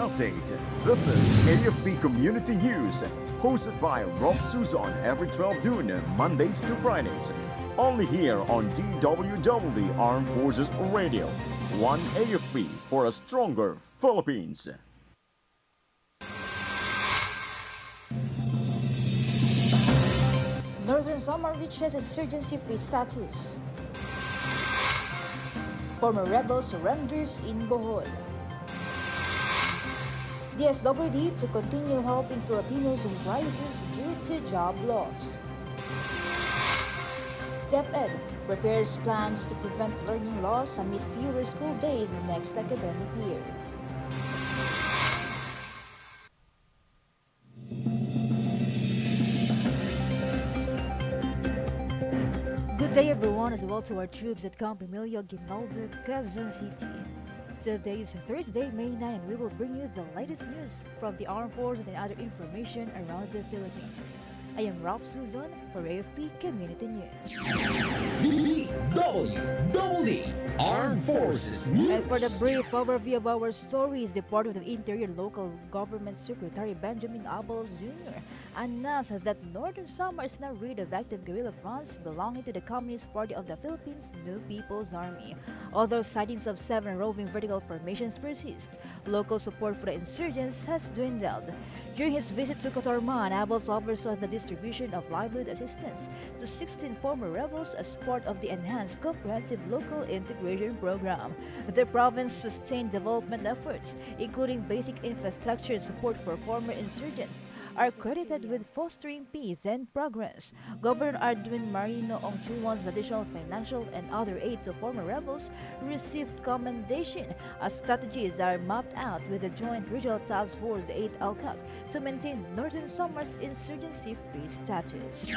update. This is AFP Community News, hosted by Rob Susan every 12 noon, Mondays to Fridays. Only here on DWDD Armed Forces Radio. One AFP for a stronger Philippines. Northern Samar reaches insurgency-free status. Former rebel surrenders in Bohol. DSWD to continue helping Filipinos in crisis due to job loss. DepEd prepares plans to prevent learning loss amid fewer school days next academic year. Good day everyone, as well to our troops at Camp Emilio Ginaldo, Quezon City. Today is Thursday, May 9, and we will bring you the latest news from the armed forces and other information around the Philippines. I am Ralph Susan for AFP Community News. DWDD Armed Forces News. And for the brief overview of our stories, the Department of Interior Local Government Secretary Benjamin Abalos Jr. announced that Northern Samar is now rid of active guerrilla fronts belonging to the Communist Party of the Philippines, New People's Army. Although sightings of 7 roving vertical formations persist, local support for the insurgents has dwindled. During his visit to Cotorman, Abalos oversaw the distribution of livelihood assistance to 16 former rebels as part of the enhanced comprehensive local integration program. The province sustained development efforts, including basic infrastructure and support for former insurgents, are credited with fostering peace and progress. Governor Arduin Marino Ongchuan's additional financial and other aid to former rebels received commendation as strategies are mapped out with the Joint Regional Task Force, the 8th ALCAC, to maintain Northern Samar's insurgency-free status.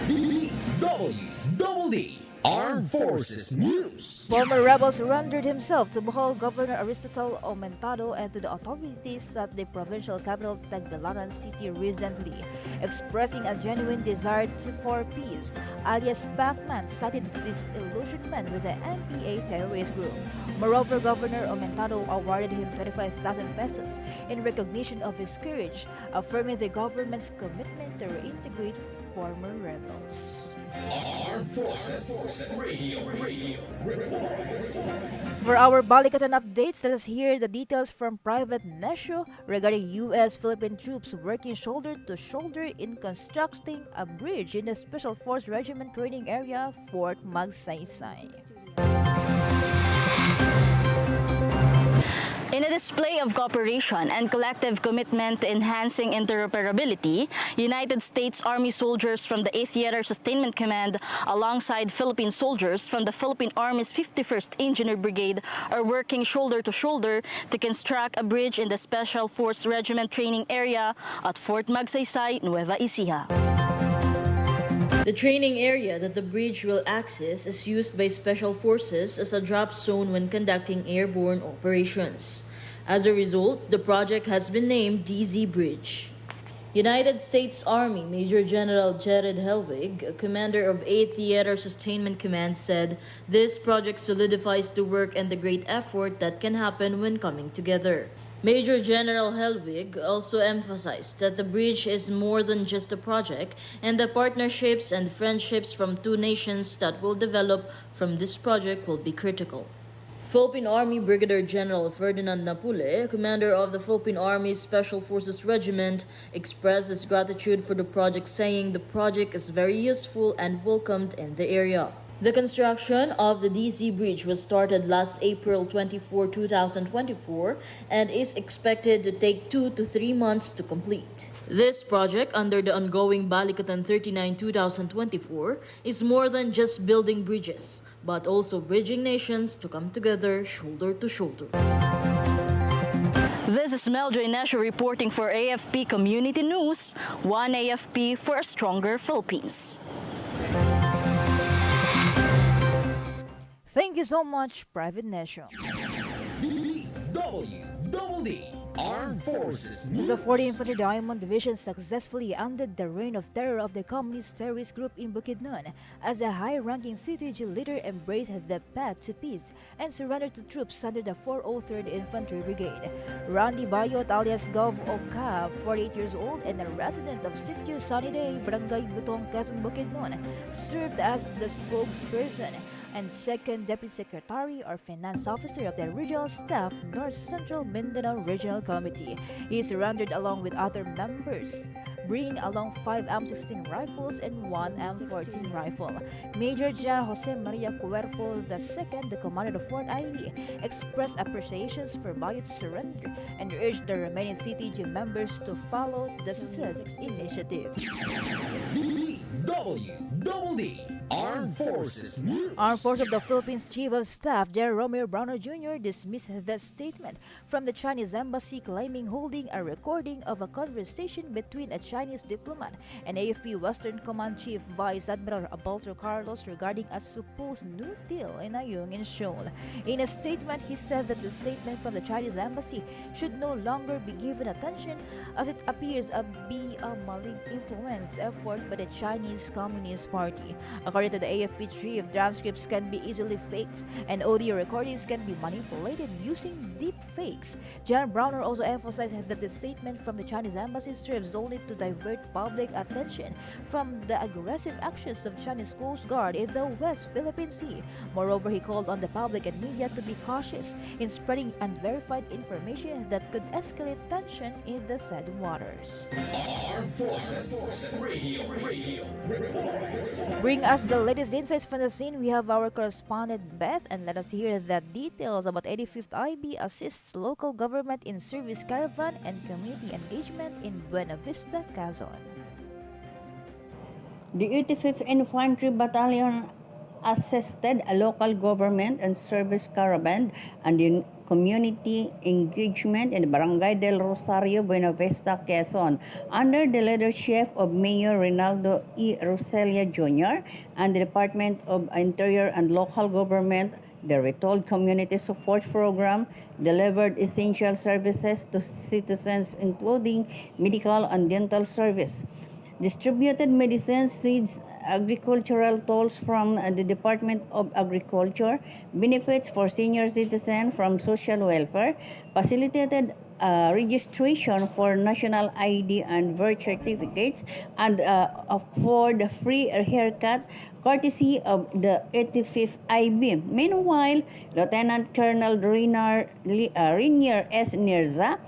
DWDD Armed Forces News. Former rebel surrendered himself to Bohol Governor Aristotle Aumentado and to the authorities at the provincial capital Tagbilaran City recently, expressing a genuine desire for peace. Alias Batman cited disillusionment with the NPA terrorist group. Moreover, Governor Aumentado awarded him 25,000 pesos in recognition of his courage, affirming the government's commitment to reintegrate former rebels. Armed Forces Radio Report. For our Balikatan updates, let us hear the details from Private Nesho regarding U.S.-Philippine troops working shoulder to shoulder in constructing a bridge in the Special Force Regiment training area, Fort Magsaysay. In a display of cooperation and collective commitment to enhancing interoperability, United States Army soldiers from the 8th Theater Sustainment Command alongside Philippine soldiers from the Philippine Army's 51st Engineer Brigade are working shoulder to shoulder to construct a bridge in the Special Force Regiment training area at Fort Magsaysay, Nueva Ecija. The training area that the bridge will access is used by Special Forces as a drop zone when conducting airborne operations. As a result, the project has been named DZ Bridge. United States Army Major General Jared Helwig, commander of 8th Theater Sustainment Command, said this project solidifies the work and the great effort that can happen when coming together. Major General Helwig also emphasized that the bridge is more than just a project, and the partnerships and friendships from two nations that will develop from this project will be critical. Philippine Army Brigadier General Ferdinand Napule, commander of the Philippine Army's Special Forces Regiment, expressed his gratitude for the project, saying the project is very useful and welcomed in the area. The construction of the DC Bridge was started last April 24, 2024 and is expected to take 2 to 3 months to complete. This project, under the ongoing Balikatan 39-2024, is more than just building bridges, but also bridging nations to come together shoulder to shoulder. This is Meldra Inesio reporting for AFP Community News, one AFP for a stronger Philippines. Thank you so much, Private Nesho. DWDD Armed Forces News. The 40th Infantry Diamond Division successfully ended the reign of terror of the communist terrorist group in Bukidnon as a high-ranking CTG leader embraced the path to peace and surrendered to troops under the 403rd Infantry Brigade. Randy Bayot alias Gov Oka, 48 years old and a resident of Sitio Saniday, Barangay Butong, Quezon, Bukidnon, served as the spokesperson and second Deputy Secretary or Finance Officer of the Regional Staff North Central Mindanao Regional Committee. He surrendered along with other members, bringing along 5 M16 rifles and 1 M14 rifle. Major General Jose Maria Cuerpo II, the commander of Fort Ailey, expressed appreciations for Bayot's surrender and urged the remaining CTG members to follow the said initiative. DWDD Armed Forces News. Armed Forces of the Philippines Chief of Staff General Romeo Browner Jr. dismissed the statement from the Chinese embassy claiming holding a recording of a conversation between a Chinese diplomat and AFP Western Command Chief Vice Admiral Abalto Carlos regarding a supposed new deal in Ayungin Shoal. In a statement, he said that the statement from the Chinese embassy should no longer be given attention as it appears to be a malign influence effort by the Chinese Communist Party. According to the AFP chief, transcripts can be easily faked and audio recordings can be manipulated using deep fakes. General Browner also emphasized that the statement from the Chinese embassy serves only to divert public attention from the aggressive actions of Chinese Coast Guard in the West Philippine Sea. Moreover, he called on the public and media to be cautious in spreading unverified information that could escalate tension in the said waters. Armed Forces Radio Report. Bring us the latest insights from the scene. We have our correspondent Beth, and let us hear the details about 85th IB assists local government in service caravan and community engagement in Buena Vista, Quezon. The 85th Infantry Battalion assisted a local government and service caravan and in community engagement in Barangay del Rosario, Buena Vista, Quezon, under the leadership of Mayor Rinaldo E. Roselia Jr. and the Department of Interior and Local Government. The Retold Community Support Program delivered essential services to citizens, including medical and dental service, distributed medicines, seeds, agricultural tools from the Department of Agriculture, benefits for senior citizens from social welfare, facilitated registration for national ID and birth certificates, and afford free haircut courtesy of the 85th IB. Meanwhile, Lieutenant Colonel Rainier S. Nirza,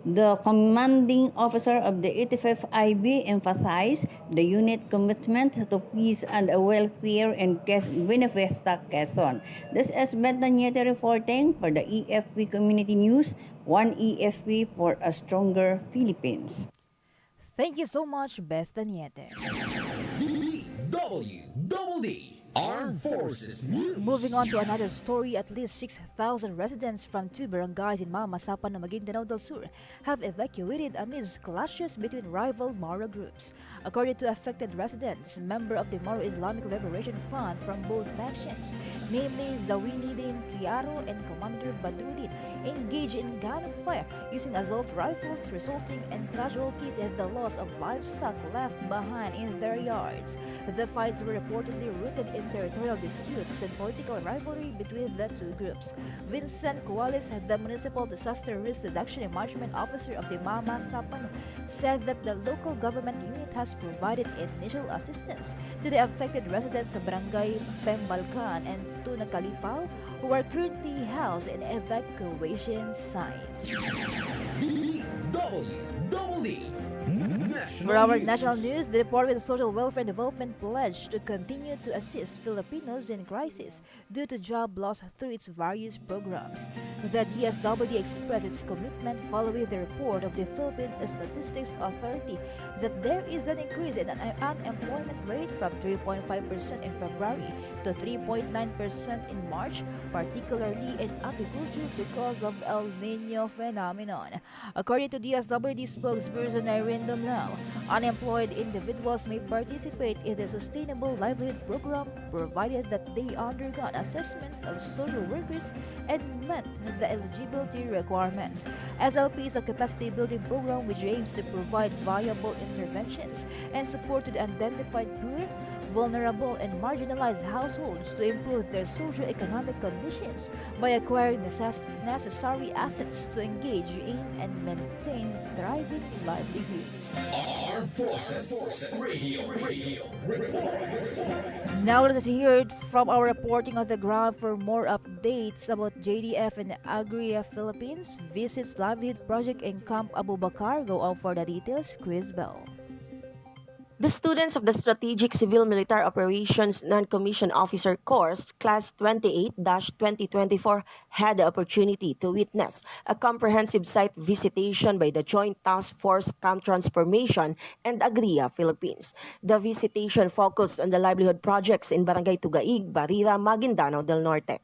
the commanding officer of the 85th IB, emphasized the unit commitment to peace and welfare in Buena Vista, Quezon. This is Beth Daniete reporting for the AFP Community News, one AFP for a stronger Philippines. Thank you so much, Beth Daniete. DWDD Armed Forces News. Moving on to another story, at least 6,000 residents from 2 barangays in Mamasapan, Maguindanao del Sur have evacuated amidst clashes between rival Moro groups. According to affected residents, member of the Moro Islamic Liberation Front from both factions, namely Zawinidin Kiaro and Commander Badrudin, engaged in gunfire using assault rifles, resulting in casualties and the loss of livestock left behind in their yards. The fights were reportedly rooted in territorial disputes and political rivalry between the two groups. Vincent Cuales, the Municipal Disaster Risk Reduction and Management Officer of the Mama Sapan, said that the local government unit has provided initial assistance to the affected residents of Barangay Pembalcan and Tunacalipaw, who are currently housed in evacuation sites. DWDD For our national news, the Department of Social Welfare and Development pledged to continue to assist Filipinos in crisis due to job loss through its various programs. The DSWD expressed its commitment following the report of the Philippine Statistics Authority that there is an increase in an unemployment rate from 3.5% in February to 3.9% in March, particularly in agriculture because of El Nino phenomenon. According to DSWD spokesperson Irene Dumlao, Unemployed individuals may participate in the Sustainable Livelihood Program provided that they undergone assessments of social workers and met the eligibility requirements. SLP is a capacity building program which aims to provide viable interventions and support to the identified poor, vulnerable, and marginalized households to improve their socio-economic conditions by acquiring necessary assets to engage in and maintain thriving livelihoods. Armed Forces Radio Report. Now let us hear it from our reporting on the ground. For more updates about JDF and Agria Philippines visits livelihood project in Camp Abu Bakar. Go on for the details, Chris Bell. The students of the Strategic Civil Military Operations Non-Commissioned Officer Course, Class 28-2024, had the opportunity to witness a comprehensive site visitation by the Joint Task Force Camp Transformation and Agria Philippines. The visitation focused on the livelihood projects in Barangay Tugaig, Barira, Maguindanao del Norte.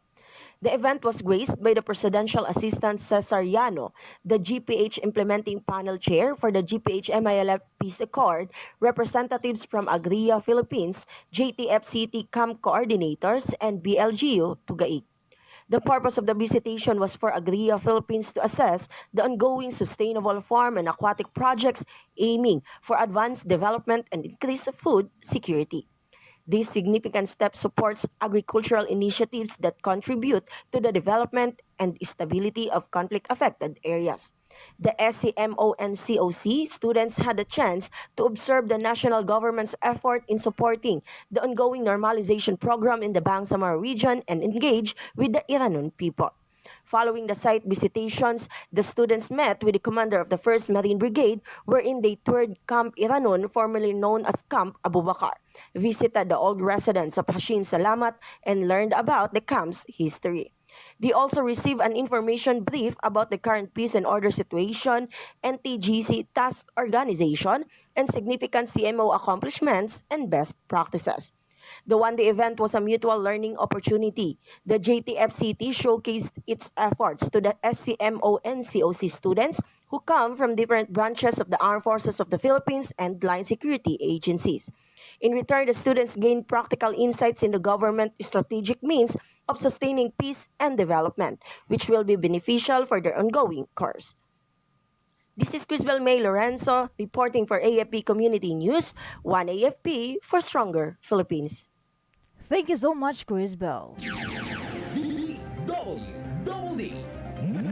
The event was graced by the Presidential Assistant Cesar Llano, the GPH Implementing Panel Chair for the GPH-MILF Peace Accord, representatives from Agria Philippines, JTF City Camp Coordinators, and BLGU Tugaig. The purpose of the visitation was for Agria Philippines to assess the ongoing sustainable farm and aquatic projects aiming for advanced development and increased food security. This significant step supports agricultural initiatives that contribute to the development and stability of conflict-affected areas. The SCMO-NCOC students had a chance to observe the national government's effort in supporting the ongoing normalization program in the Bangsamoro region and engage with the Iranon people. Following the site visitations, the students met with the commander of the 1st Marine Brigade, wherein they toured Camp Iranon, formerly known as Camp Abu Bakar, visited the old residence of Hashim Salamat, and learned about the camp's history. They also received an information brief about the current peace and order situation, NTGC task organization, and significant CMO accomplishments and best practices. The one-day event was a mutual learning opportunity. The JTFCT showcased its efforts to the SCMO-NCOC students who come from different branches of the Armed Forces of the Philippines and line security agencies. In return, the students gained practical insights in the government strategic means of sustaining peace and development, which will be beneficial for their ongoing course. This is Crisbel May Lorenzo reporting for AFP Community News, one AFP for stronger Philippines. Thank you so much, Chris Bell. DWDD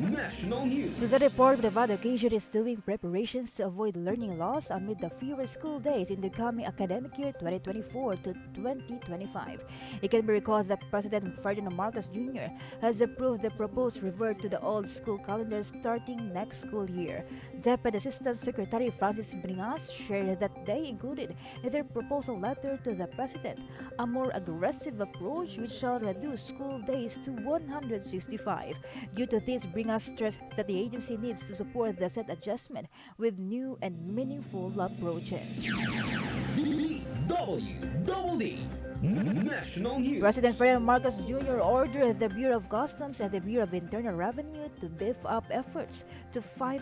National News. The Department of Education is doing preparations to avoid learning loss amid the fewer school days in the coming academic year 2024 to 2025. It can be recalled that President Ferdinand Marcos Jr. has approved the proposed revert to the old school calendar starting next school year. Deputy Assistant Secretary Francis Bringas shared that they included in their proposal letter to the President a more aggressive approach which shall reduce school days to 165. Due to this, Bringas stressed that the agency needs to support the said adjustment with new and meaningful approaches. DWDD National News. President Ferdinand Marcos Jr. ordered the Bureau of Customs and the Bureau of Internal Revenue to beef up efforts to fight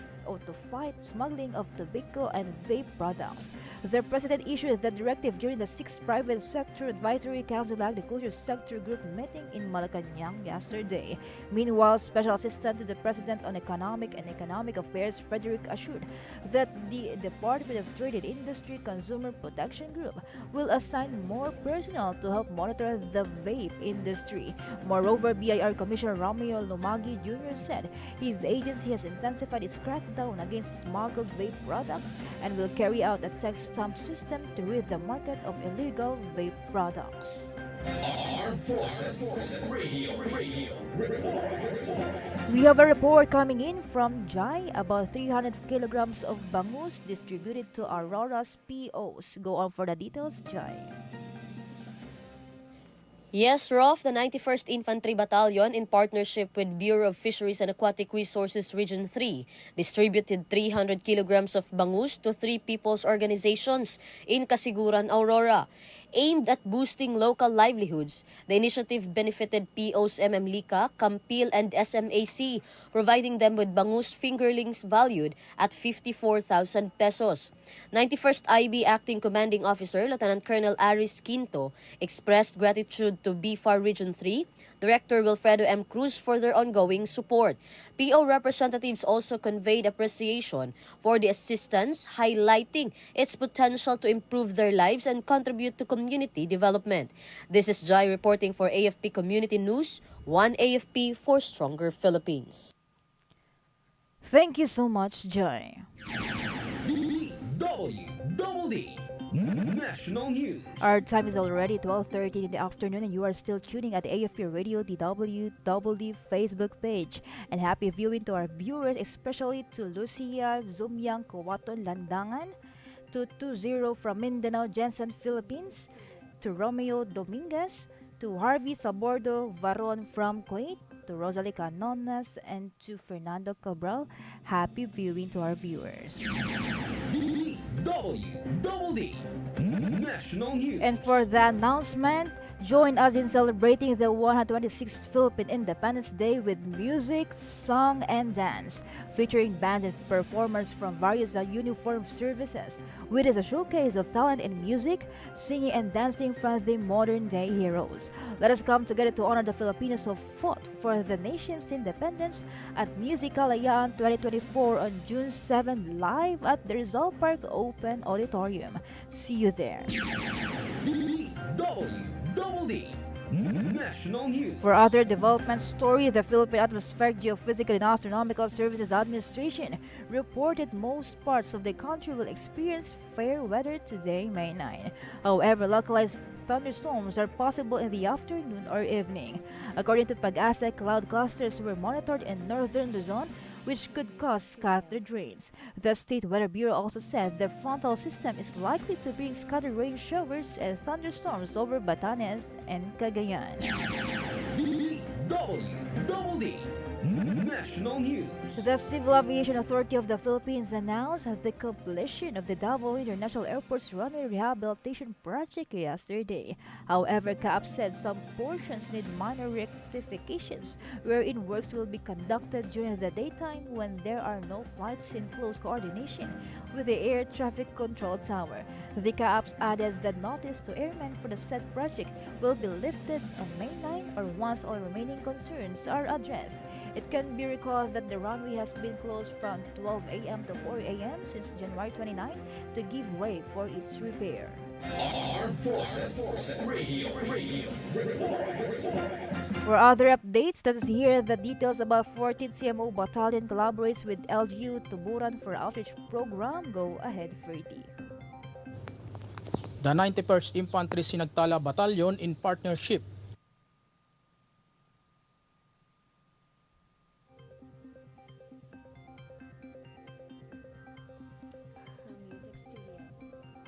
smuggling of tobacco and vape products. The President issued the directive during the 6th Private Sector Advisory Council Agriculture Sector Group meeting in Malacanang yesterday. Meanwhile, Special Assistant to the President on Economic and Economic Affairs Frederick assured that the Department of Trade and Industry Consumer Protection Group will assign more personnel to help monitor the vape industry. Moreover, BIR Commissioner Romeo Lumagi Jr. said his agency has intensified its crackdown against smuggled vape products and will carry out a tax stamp system to rid the market of illegal vape products. Armed Forces Radio Report. We have a report coming in from Jai about 300 kilograms of bangus distributed to Aurora's POs. Go on for the details, Jai. Yes, Rolf, the 91st Infantry Battalion, in partnership with Bureau of Fisheries and Aquatic Resources Region 3, distributed 300 kilograms of bangus to 3 people's organizations in Kasiguran, Aurora. Aimed at boosting local livelihoods, the initiative benefited POs Lika, Campil, and SMAC, providing them with bangus fingerlings valued at 54,000 pesos. 91st IB Acting Commanding Officer Lieutenant Colonel Aris Quinto expressed gratitude to BFAR Region 3, Director Wilfredo M. Cruz for their ongoing support. PO representatives also conveyed appreciation for the assistance, highlighting its potential to improve their lives and contribute to community development. This is Jai reporting for AFP Community News, One AFP for Stronger Philippines. Thank you so much, Joy. DWDD National News. Our time is already 12:30 in the afternoon, and you are still tuning at the AFP Radio DWDD Facebook page. And happy viewing to our viewers, especially to Lucia Zumyang Kuwaton Landangan, to 20 from Mindanao, Jensen, Philippines, to Romeo Dominguez, to Harvey Sabordo Varon from Kuwait, to Rosalie Canonas, and to Fernando Cabral. Happy viewing to our viewers. DWDD National News. And for the announcement, join us in celebrating the 126th Philippine Independence Day with music, song, and dance, featuring bands and performers from various uniformed services. With us a showcase of talent in music, singing, and dancing from the modern-day heroes. Let us come together to honor the Filipinos who fought for the nation's independence at Music Kalayaan 2024 on June 7 live at the Rizal Park Open Auditorium. See you there. DWDD National News. For other development story, the Philippine Atmospheric Geophysical and Astronomical Services Administration reported most parts of the country will experience fair weather today, May 9. However, localized thunderstorms are possible in the afternoon or evening. According to Pag-asa, cloud clusters were monitored in northern Luzon, which could cause scattered rains. The State Weather Bureau also said the frontal system is likely to bring scattered rain showers and thunderstorms over Batanes and Cagayan. DWDD National News. The Civil Aviation Authority of the Philippines announced the completion of the Davao International Airport's runway rehabilitation project yesterday. However, CAAP said some portions need minor rectifications, wherein works will be conducted during the daytime when there are no flights in close coordination with the Air Traffic Control Tower. The CAAP added that notice to airmen for the said project will be lifted on May 9 or once all remaining concerns are addressed. It can be recalled that the runway has been closed from 12 a.m. to 4 a.m. since January 29 to give way for its repair. Armed Forces Radio. For other updates, let us hear the details about 14th CMO Battalion collaborates with LGU Tuburan for outreach program. Go ahead, Ferdy. The 91st Infantry Sinagtala Battalion in partnership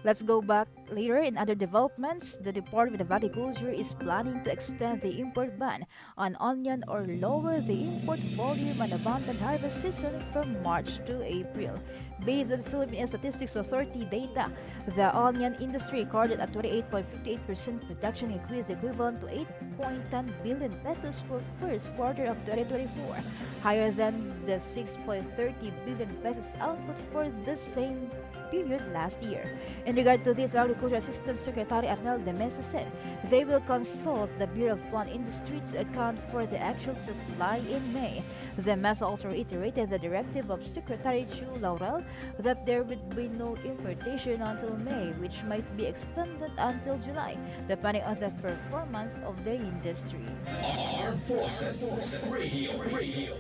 Let's go back later. In other developments, the Department of Agriculture is planning to extend the import ban on onion or lower the import volume and abundant harvest season from March to April. Based on Philippine Statistics Authority data, the onion industry recorded a 28.58% production increase equivalent to 8.10 billion pesos for first quarter of 2024, higher than the 6.30 billion pesos output for the same period last year. In regard to this, Agriculture Assistant Secretary Arnel de Mesa said they will consult the Bureau of Plant Industry to account for the actual supply in May. De Mesa also reiterated the directive of Secretary Chu Laurel that there would be no importation until May, which might be extended until July, depending on the performance of the industry. Armed Forces Radio.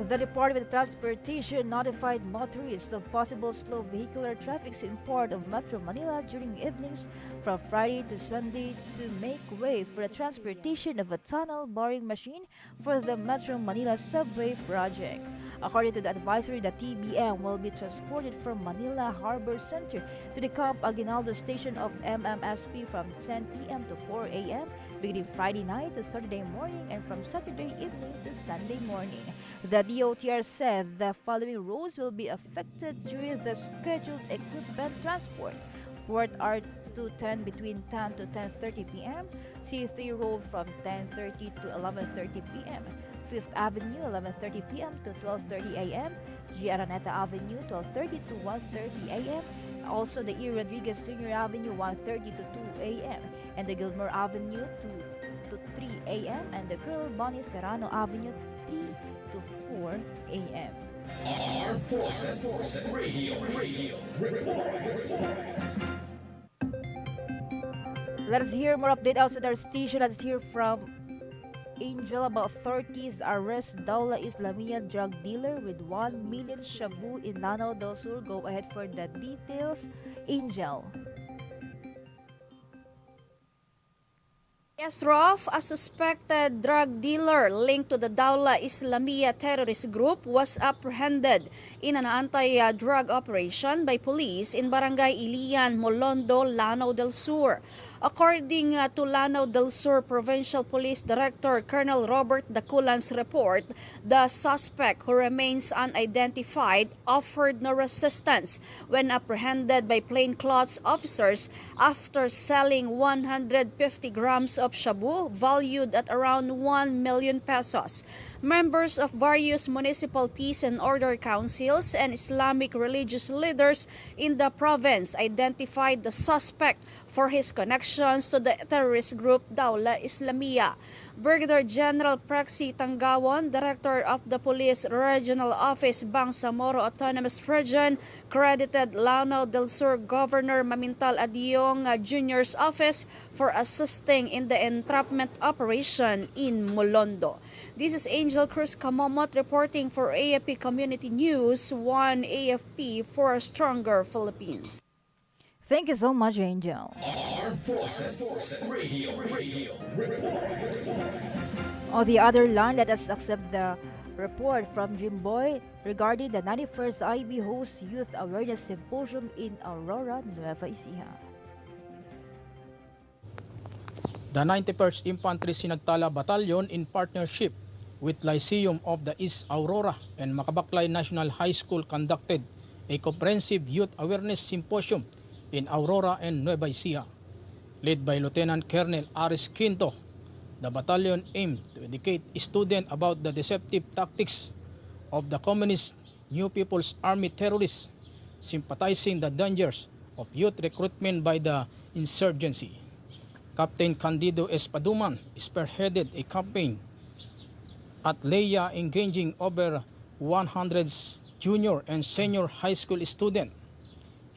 The Department of Transportation notified motorists of possible slow vehicular traffic in Port of Metro Manila during evenings from Friday to Sunday to make way for the transportation of a tunnel boring machine for the Metro Manila subway project. According to the advisory, the TBM will be transported from Manila Harbor Center to the Camp Aguinaldo station of MMSP from 10 p.m. to 4 a.m. beginning Friday night to Saturday morning and from Saturday evening to Sunday morning. The DOTR said the following roads will be affected during the scheduled equipment transport: 4th R210 between 10 to 10:30 p.m., C3 Road from 10:30 to 11:30 p.m., 5th Avenue 11:30 p.m. to 12:30 a.m., G. Araneta Avenue 12:30 to 1:30 a.m., also the E. Rodriguez Sr. Avenue 1:30 to 2 a.m., and the Gilmore Avenue 2 to 3 a.m., and the Colonel Bonnie Serrano Avenue 3 to 4 a.m. Armed Forces Radio Report. Let us hear more update outside our station. Let's hear from Angel about authorities arrest Daula Islamia drug dealer with 1 million shabu in Lanao del Sur. Go ahead for the details, Angel. Yes, Rolf, a suspected drug dealer linked to the Daula Islamia terrorist group was apprehended in an anti-drug operation by police in Barangay Ilian, Molondo, Lanao del Sur. According to Lanao del Sur Provincial Police Director Colonel Robert Daculan's report, the suspect, who remains unidentified, offered no resistance when apprehended by plainclothes officers after selling 150 grams of shabu valued at around 1 million pesos. Members of various municipal peace and order councils and Islamic religious leaders in the province identified the suspect for his connections to the terrorist group Daula Islamia. Brigadier General Prexy Tangawon, Director of the Police Regional Office, Bangsamoro Autonomous Region, credited Lanao del Sur Governor Mamintal Adiong Jr.'s office for assisting in the entrapment operation in Molondo. This is Angel Cruz Camomot reporting for AFP Community News, 1 AFP for a stronger Philippines. Thank you so much, Angel. Armed Forces Radio Report. On the other line, let us accept the report from Jimboy regarding the 91st IB Host Youth Awareness Symposium in Aurora, Nueva Ecija. The 91st Infantry Sinagtala Battalion, in partnership with Lyceum of the East Aurora and Makabaklay National High School, conducted a comprehensive youth awareness symposium in Aurora and Nueva Ecija. Led by Lieutenant Colonel Aris Quinto, the battalion aimed to educate students about the deceptive tactics of the Communist New People's Army terrorists, sympathizing the dangers of youth recruitment by the insurgency. Captain Candido Espaduman spearheaded a campaign at Leia, engaging over 100 junior and senior high school students.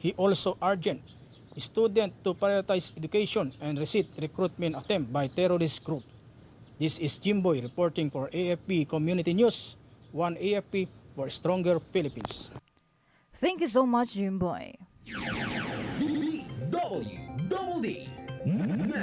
He also urged students to prioritize education and resist recruitment attempt by terrorist groups. This is Jimboy reporting for AFP Community News, 1 AFP for stronger Philippines. Thank you so much, Jimboy. DWDD.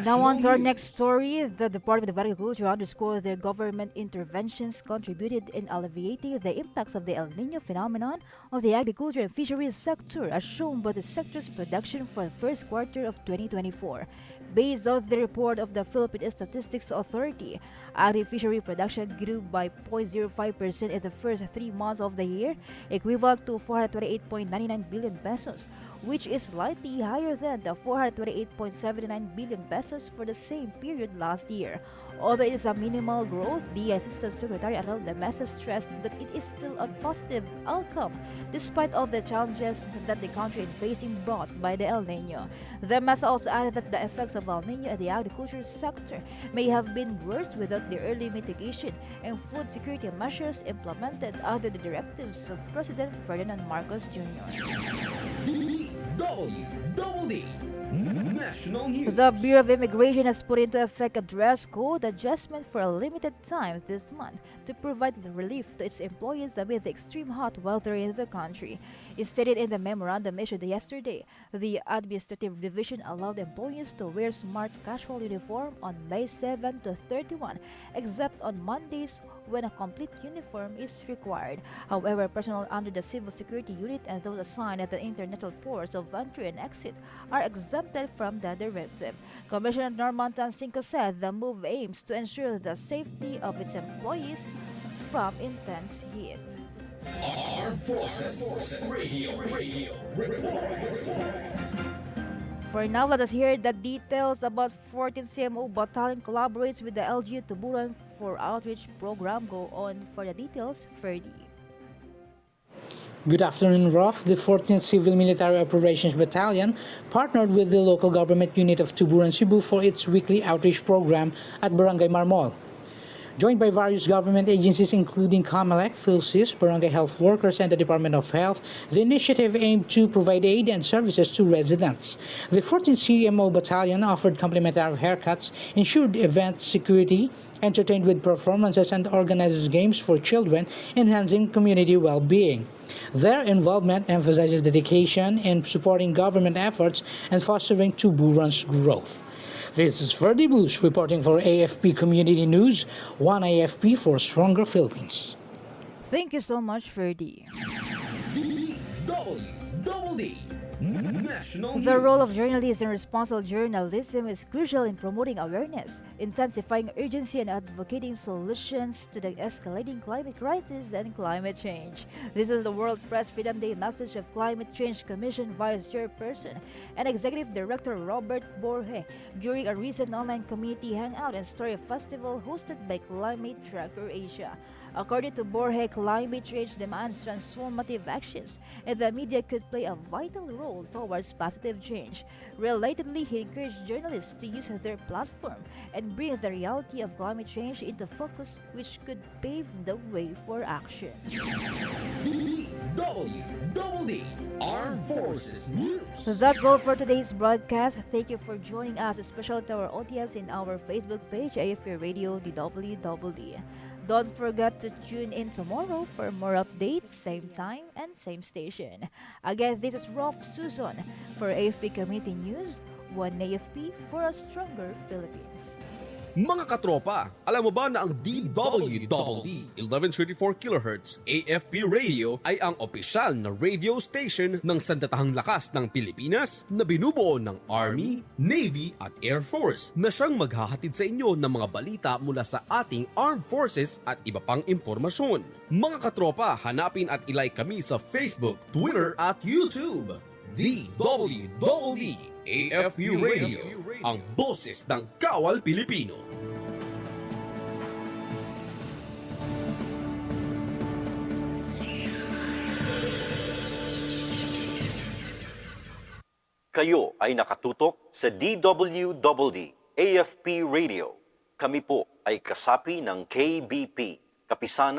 Now on to our next story. The Department of Agriculture underscored their government interventions contributed in alleviating the impacts of the El Nino phenomenon of the agriculture and fisheries sector, as shown by the sector's production for the first quarter of 2024. Based on the report of the Philippine Statistics Authority, agri-fishery production grew by 0.05% in the first 3 months of the year, equivalent to 428.99 billion pesos, which is slightly higher than the 428.79 billion pesos for the same period last year. Although it is a minimal growth, the Assistant Secretary Arnel de Mesa stressed that it is still a positive outcome despite all the challenges that the country is facing brought by the El Nino. De Mesa also added that the effects of El Nino in the agriculture sector may have been worse without the early mitigation and food security measures implemented under the directives of President Ferdinand Marcos Jr. DWDD. National News. The Bureau of Immigration has put into effect a dress code adjustment for a limited time this month to provide relief to its employees amid the extreme hot weather in the country. It stated in the memorandum issued yesterday, the Administrative Division allowed employees to wear smart casual uniform on May 7 to 31, except on Mondays when a complete uniform is required. However, personnel under the Civil Security Unit and those assigned at the international ports of entry and exit are exempted from the directive. Commissioner Norman Tancinco said the move aims to ensure the safety of its employees from intense heat. Armed Forces Radio Report. For now, let us hear the details about 14th CMO Battalion collaborates with the LGU Tuburan for outreach program. Go on for the details, Ferdy. Good afternoon, Rof. The 14th Civil Military Operations Battalion partnered with the local government unit of Tuburan, Cebu for its weekly outreach program at Barangay Marmol. Joined by various government agencies including COMELEC, PhilSys, Barangay Health Workers, and the Department of Health, the initiative aimed to provide aid and services to residents. The 14th CMO Battalion offered complimentary haircuts, ensured event security, entertained with performances, and organizes games for children, enhancing community well-being. Their involvement emphasizes dedication in supporting government efforts and fostering Tuburan's growth. This is Ferdy Blues reporting for AFP Community News, one AFP for stronger Philippines. Thank you so much, Ferdy. DWDD National The News. role of journalists in responsible journalism is crucial in promoting awareness, intensifying urgency, and advocating solutions to the escalating climate crisis and climate change. This is the World Press Freedom Day message of Climate Change Commission Vice Chairperson and Executive Director Robert Borge during a recent online community hangout and story festival hosted by Climate Tracker Asia. According to Borge, climate change demands transformative actions, and the media could play a vital role towards positive change. Relatedly, he encouraged journalists to use their platform and bring the reality of climate change into focus, which could pave the way for action. DWDD Armed Forces News. That's all for today's broadcast. Thank you for joining us, especially to our audience in our Facebook page, AFP Radio DWDD. Don't forget to tune in tomorrow for more updates, same time and same station. Again, this is Rolf Susan for AFP Community News, one AFP for a stronger Philippines. Mga katropa, alam mo ba na ang DWDD 1134 kHz AFP Radio ay ang opisyal na radio station ng Sandatahang Lakas ng Pilipinas na binubuo ng Army, Navy at Air Force na siyang maghahatid sa inyo ng mga balita mula sa ating Armed Forces at iba pang impormasyon. Mga katropa, hanapin at ilike kami sa Facebook, Twitter at YouTube. DWDD AFP Radio, ang boses ng Kawal Pilipino. Kayo ay nakatutok sa DWDD AFP Radio. Kami po ay kasapi ng KBP, Kapisanan